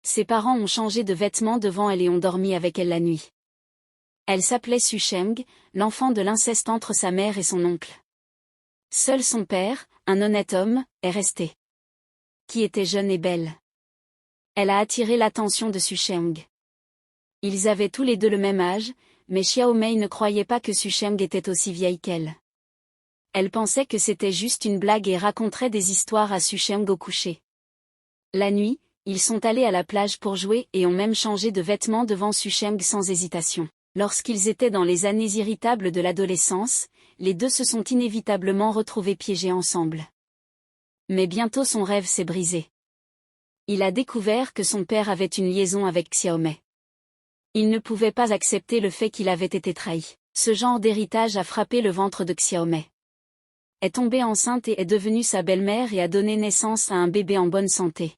Ses parents ont changé de vêtements devant elle et ont dormi avec elle la nuit. Elle s'appelait Susheng, l'enfant de l'inceste entre sa mère et son oncle. Seul son père, un honnête homme, est resté. Qui était jeune et belle. Elle a attiré l'attention de Susheng. Ils avaient tous les deux le même âge, mais Xiaomei ne croyait pas que Susheng était aussi vieille qu'elle. Elle pensait que c'était juste une blague et raconterait des histoires à Susheng au coucher. La nuit, ils sont allés à la plage pour jouer et ont même changé de vêtements devant Susheng sans hésitation. Lorsqu'ils étaient dans les années irritables de l'adolescence, les deux se sont inévitablement retrouvés piégés ensemble. Mais bientôt son rêve s'est brisé. Il a découvert que son père avait une liaison avec Xiaomei. Il ne pouvait pas accepter le fait qu'il avait été trahi. Ce genre d'héritage a frappé le ventre de Xiaomei. Est tombée enceinte et est devenue sa belle-mère et a donné naissance à un bébé en bonne santé.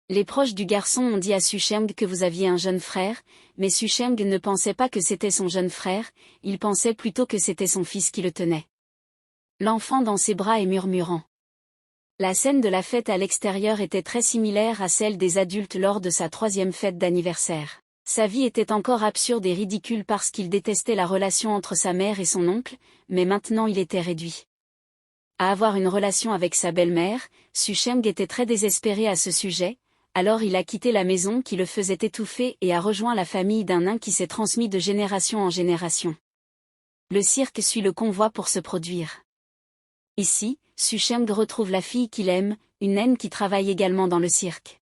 Les proches du garçon ont dit à Susheng que vous aviez un jeune frère, mais Susheng ne pensait pas que c'était son jeune frère, il pensait plutôt que c'était son fils qui le tenait. L'enfant dans ses bras et murmurant. La scène de la fête à l'extérieur était très similaire à celle des adultes lors de sa 3e fête d'anniversaire. Sa vie était encore absurde et ridicule parce qu'il détestait la relation entre sa mère et son oncle, mais maintenant il était réduit à avoir une relation avec sa belle-mère. Susheng était très désespéré à ce sujet, alors il a quitté la maison qui le faisait étouffer et a rejoint la famille d'un nain qui s'est transmis de génération en génération. Le cirque suit le convoi pour se produire. Ici, Susheng retrouve la fille qu'il aime, une naine qui travaille également dans le cirque.